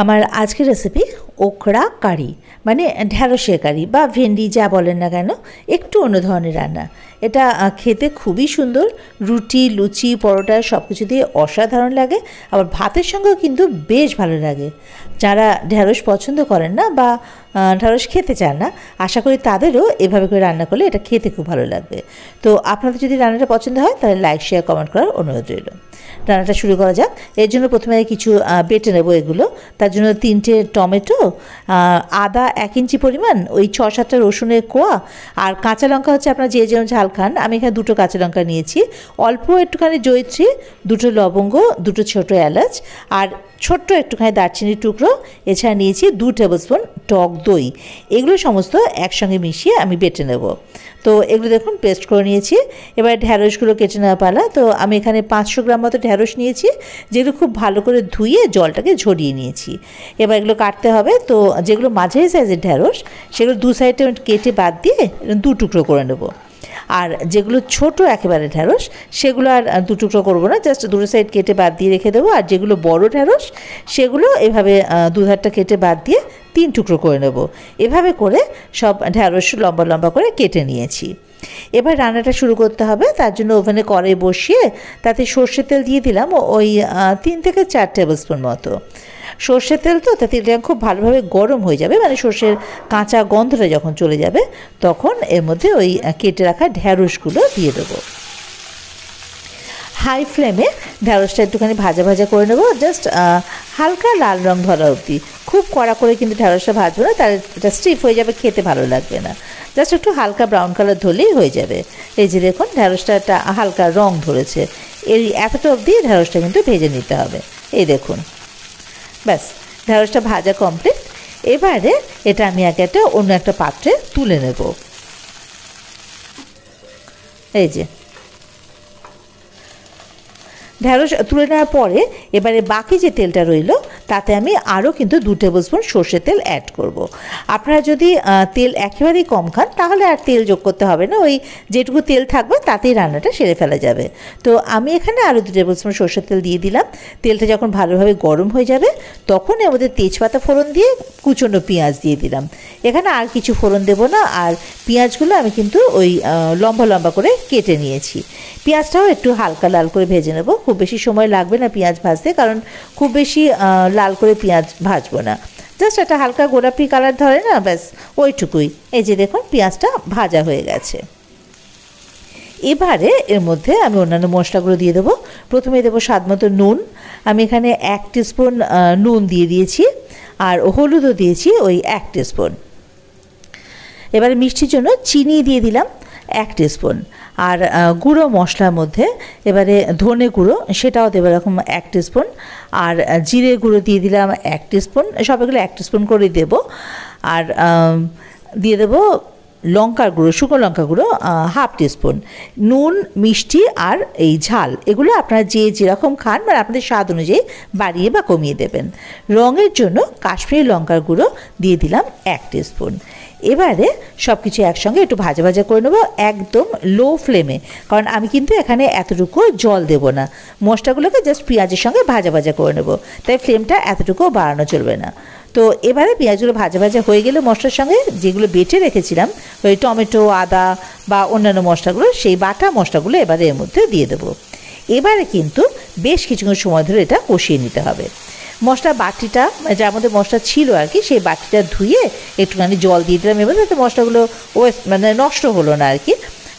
আমার আজকের রেসিপি ওকড়া কারি, মানে ঢ্যাঁড়সের কারি বা ভেন্ডি যা বলেন না কেন, একটু অন্য ধরনের রান্না। এটা খেতে খুবই সুন্দর, রুটি, লুচি, পরোটা সব কিছু দিয়ে অসাধারণ লাগে। আবার ভাতের সঙ্গেও কিন্তু বেশ ভালো লাগে। যারা ঢ্যাঁড়স পছন্দ করেন না বা ঢ্যাঁড়স খেতে চান না, আশা করি তাদেরও এভাবে করে রান্না করলে এটা খেতে খুব ভালো লাগবে। তো আপনাদের যদি রান্নাটা পছন্দ হয় তাহলে লাইক, শেয়ার, কমেন্ট করার অনুরোধ রইল। রান্নাটা শুরু করা যাক। এর জন্য প্রথমে কিছু বেটে নেবো এগুলো। তার জন্য 3টে টমেটো, আদা 1 ইঞ্চি পরিমাণ, ওই 6-7টা রসুনের কোয়া, আর কাঁচা লঙ্কা হচ্ছে আপনারা যে যেমন ঝাল খান। আমি এখানে 2টো কাঁচা লঙ্কা নিয়েছি, অল্প একটুখানি জয়িত্রী, 2টো লবঙ্গ, 2টো ছোটো এলাচ, আর ছোট্ট একটুখানি দারচিনির টুকরো। এছাড়া নিয়েছি 2 টেবিল স্পুন টক দই। এগুলো সমস্ত একসঙ্গে মিশিয়ে আমি বেটে নেব। তো এগুলো দেখুন পেস্ট করে নিয়েছি। এবার ঢ্যাঁড়সগুলো কেটে নেওয়া পালা। তো আমি এখানে 500 গ্রাম মতো ঢ্যাঁড়স নিয়েছি, যেগুলো খুব ভালো করে ধুয়ে জলটাকে ঝরিয়ে নিয়েছি। এবার এগুলো কাটতে হবে। তো যেগুলো মাঝারি সাইজের ঢ্যাঁড়স, সেগুলো 2 সাইডে কেটে বাদ দিয়ে 2 টুকরো করে নেব। আর যেগুলো ছোট একেবারে ঢ্যাঁড়স, সেগুলো আর 2 টুকরো করবো না, জাস্ট 2 সাইড কেটে বাদ দিয়ে রেখে দেবো। আর যেগুলো বড় ঢ্যাঁড়স, সেগুলো এভাবে 2 ধারটা কেটে বাদ দিয়ে 3 টুকরো করে নেব। এভাবে করে সব ঢ্যাঁড়স লম্বা লম্বা করে কেটে নিয়েছি। এবার রান্নাটা শুরু করতে হবে। তার জন্য ওভেনে কড়াই বসিয়ে তাতে সর্ষের তেল দিয়ে দিলাম ওই 3 থেকে 4 টেবিল স্পুন মতো। সর্ষের তেল তো, তাতে তেলটা খুব ভালোভাবে গরম হয়ে যাবে, মানে সর্ষের কাঁচা গন্ধটা যখন চলে যাবে তখন এর মধ্যে ওই কেটে রাখা ঢ্যাঁড়সগুলো দিয়ে দেবো। হাই ফ্লেমে ঢ্যাঁড়সটা একটুখানি ভাজা ভাজা করে নেব, জাস্ট হালকা লাল রং ধরা অবধি। খুব কড়া করে কিন্তু ঢ্যাঁড়সটা ভাজবো না, তাহলে এটা স্টিফ হয়ে যাবে, খেতে ভালো লাগবে না। জাস্ট একটু হালকা ব্রাউন কালার ধরলেই হয়ে যাবে। এই যে দেখুন ঢ্যাঁড়সটা একটা হালকা রং ধরেছে, এই এতটা অবধি ঢ্যাঁড়সটা কিন্তু ভেজে নিতে হবে। এই দেখুন, ব্যাস ঢ্যাঁড়সটা ভাজা কমপ্লিট। এবারে এটা আমি অন্য একটা পাত্রে তুলে নেব। এই যে ঢ্যাঁড়স তুলে নেওয়ার পরে এবারে বাকি যে তেলটা রইল তাতে আমি আরও কিন্তু 2 টেবিল স্পুন সর্ষের তেল অ্যাড করব। আপনারা যদি তেল একেবারেই কম খান তাহলে আর তেল যোগ করতে হবে না, ওই যেটুকু তেল থাকবে তাতেই রান্নাটা সেরে ফেলা যাবে। তো আমি এখানে আরও 2 টেবিল স্পুন সর্ষের তেল দিয়ে দিলাম। তেলটা যখন ভালোভাবে গরম হয়ে যাবে তখন এর মধ্যে তেজপাতা ফোড়ন দিয়ে কুচনো পেঁয়াজ দিয়ে দিলাম। এখানে আর কিছু ফোড়ন দেবো না। আর পেঁয়াজগুলো আমি কিন্তু ওই লম্বা লম্বা করে কেটে নিয়েছি। পেঁয়াজটাও একটু হালকা লাল করে ভেজে নেব, খুব বেশি সময় লাগবে না পেঁয়াজ ভাজতে, কারণ খুব বেশি লাল করে পেঁয়াজ ভাজবো না, জাস্ট একটা হালকা গোলাপি কালার ধরে না, ব্যাস ওইটুকুই। এই যে দেখুন পেঁয়াজটা ভাজা হয়ে গেছে। এবারে এর মধ্যে আমি অন্যান্য মশলাগুলো দিয়ে দেবো। প্রথমে দেবো স্বাদ মতো নুন। আমি এখানে 1 টিস্পুন নুন দিয়ে দিয়েছি, আর হলুদও দিয়েছি ওই 1 টিস্পুন। এবারে মিষ্টির জন্য চিনি দিয়ে দিলাম 1 টিস্পুন। আর গুঁড়ো মশলার মধ্যে এবারে ধনে গুঁড়ো, সেটাও দেবো এরকম 1 টিস্পুন। আর জিরে গুঁড়ো দিয়ে দিলাম 1 টিস্পুন। সবগুলো 1 টিস্পুন করেই দেবো। আর দিয়ে দেবো লঙ্কার গুঁড়ো, শুকনো লঙ্কা গুঁড়ো 1/2 টিস্পুন। নুন, মিষ্টি আর এই ঝাল এগুলো আপনারা যে যেরকম খান, মানে আপনাদের স্বাদ অনুযায়ী বাড়িয়ে বা কমিয়ে দেবেন। রঙের জন্য কাশ্মীরি লঙ্কার গুঁড়ো দিয়ে দিলাম 1 টিস্পুন। এবারে সব কিছু একসঙ্গে একটু ভাজা ভাজা করে নেবো, একদম লো ফ্লেমে, কারণ আমি কিন্তু এখানে এতটুকু জল দেবো না। মশলাগুলোকে জাস্ট পেঁয়াজের সঙ্গে ভাজা ভাজা করে নেবো, তাই ফ্লেমটা এতটুকুও বাড়ানো চলবে না। তো এবারে পেঁয়াজগুলো ভাজা ভাজা হয়ে গেলে মশলার সঙ্গে যেগুলো বেটে রেখেছিলাম, ওই টমেটো, আদা বা অন্যান্য মশলাগুলো, সেই বাটা মশলাগুলো এবারে এর মধ্যে দিয়ে দেবো। এবারে কিন্তু বেশ কিছুক্ষণ সময় ধরে এটা কষিয়ে নিতে হবে। মশলা বাটিটা, যার মধ্যে মশলা ছিল আর কি, সেই বাটিটা ধুয়ে একটুখানি জল দিয়ে দিলাম এবার, যাতে মশলাগুলো মানে নষ্ট হলো না আর কি।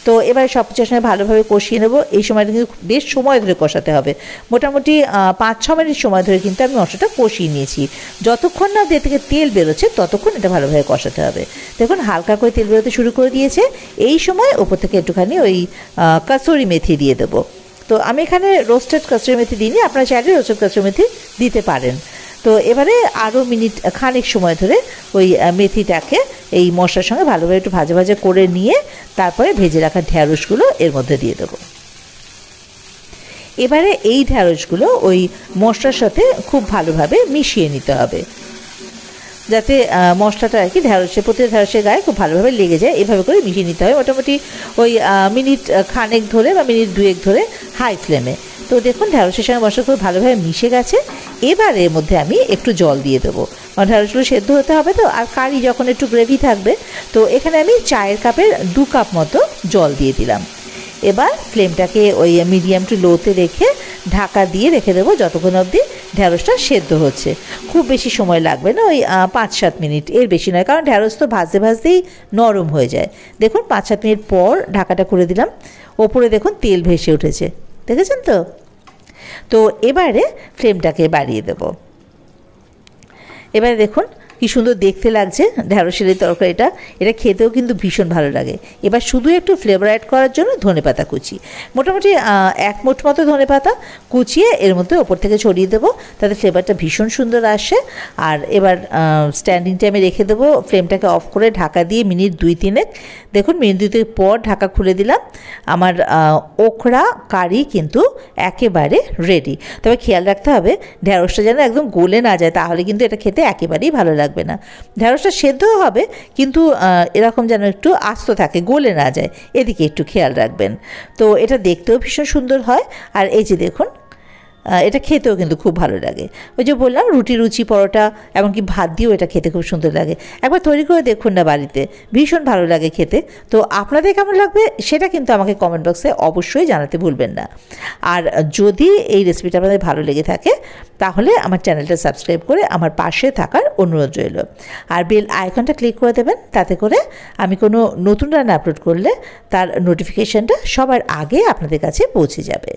তো এবার সব কিছুর সঙ্গে ভালোভাবে কষিয়ে নেবো। এই সময়টা কিন্তু বেশ সময় ধরে কষাতে হবে, মোটামুটি 5-6 মিনিট সময় ধরে কিন্তু আমি মশলাটা কষিয়ে নিয়েছি। যতক্ষণ না এর থেকে তেল বেরোচ্ছে ততক্ষণ এটা ভালোভাবে কষাতে হবে। দেখুন হালকা করে তেল বেরোতে শুরু করে দিয়েছে। এই সময় ওপর থেকে একটুখানি ওই কাসুরি মেথি দিয়ে দেবো। তো আমি এখানে রোস্টেড কাসুরি মেথি দিইনি, আপনারা চাইলে রোস্টেড কাসুরি মেথি দিতে পারেন। তো এবারে আরও মিনিট খানিক সময় ধরে ওই মেথিটাকে এই মশলার সঙ্গে ভালোভাবে একটু ভাজা ভাজা করে নিয়ে তারপরে ভেজে রাখা ঢ্যাঁড়সগুলো এর মধ্যে দিয়ে দেবো। এবারে এই ঢ্যাঁড়সগুলো ওই মশলার সাথে খুব ভালোভাবে মিশিয়ে নিতে হবে, যাতে মশলাটা আর কি প্রতিটা ঢ্যাঁড়সের গায়ে খুব ভালোভাবে লেগে যায়। এভাবে করে মিশিয়ে নিতে হবে মোটামুটি ওই মিনিট খানেক ধরে বা মিনিট 2 ধরে হাই ফ্লেমে। তো দেখুন ঢ্যাঁড়সের সঙ্গে মশলা খুব ভালোভাবে মিশে গেছে। এবার এর মধ্যে আমি একটু জল দিয়ে দেবো, কারণ ঢ্যাঁড়সগুলো সেদ্ধ হতে হবে তো, আর কারি যখন একটু গ্রেভি থাকবে। তো এখানে আমি চায়ের কাপের 2 কাপ মতো জল দিয়ে দিলাম। এবার ফ্লেমটাকে ওই মিডিয়াম টু লোতে রেখে ঢাকা দিয়ে রেখে দেবো যতক্ষণ অবধি ঢ্যাঁড়সটা সেদ্ধ হচ্ছে। খুব বেশি সময় লাগবে না, ওই 5-7 মিনিট, এর বেশি নয়, কারণ ঢ্যাঁড়স তো ভাজতে ভাজতেই নরম হয়ে যায়। দেখুন 5-7 মিনিট পর ঢাকাটা খুলে দিলাম, ওপরে দেখুন তেল ভেসে উঠেছে, দেখেছেন তো? তো এবারে ফ্লেমটাকে বাড়িয়ে দেব। এবারে দেখুন কি সুন্দর দেখতে লাগছে ঢ্যাঁড়সের এই তরকারিটা, এটা খেতেও কিন্তু ভীষণ ভালো লাগে। এবার শুধু একটু ফ্লেভার অ্যাড করার জন্য ধনেপাতা কুচি, মোটামুটি 1 মুঠ মতো ধনেপাতা কুচিয়ে এর মধ্যে ওপর থেকে ছড়িয়ে দেবো, তাতে ফ্লেভারটা ভীষণ সুন্দর আসে। আর এবার স্ট্যান্ডিং টাইমে রেখে দেবো, ফ্লেমটাকে অফ করে ঢাকা দিয়ে মিনিট 2-3 দেখুন মিনিট 2 পর ঢাকা খুলে দিলাম। আমার ওখরা কারি কিন্তু একেবারে রেডি। তবে খেয়াল রাখতে হবে ঢ্যাঁড়সটা যেন একদম গলে না যায়, তাহলে কিন্তু এটা খেতে একেবারেই ভালো লাগবে না। ঢ্যাঁড়সটা সেদ্ধও হবে কিন্তু এরকম যেন একটু আস্ত থাকে, গলে না যায়, এদিকে একটু খেয়াল রাখবেন। তো এটা দেখতেও ভীষণ সুন্দর হয়। আর এই যে দেখুন এটা খেতেও কিন্তু খুব ভালো লাগে। ওই যে বললাম রুটি, লুচি, পরোটা, এমনকি ভাত দিয়েও এটা খেতে খুব সুন্দর লাগে। একবার তৈরি করে দেখুন না বাড়িতে, ভীষণ ভালো লাগে খেতে। তো আপনাদের কেমন লাগবে সেটা কিন্তু আমাকে কমেন্ট বক্সে অবশ্যই জানাতে ভুলবেন না। আর যদি এই রেসিপিটা আপনাদের ভালো লেগে থাকে তাহলে আমার চ্যানেলটা সাবস্ক্রাইব করে আমার পাশে থাকার অনুরোধ রইল। আর বেল আইকনটা ক্লিক করে দেবেন, তাতে করে আমি কোনো নতুন রান্না আপলোড করলে তার নোটিফিকেশানটা সবার আগে আপনাদের কাছে পৌঁছে যাবে।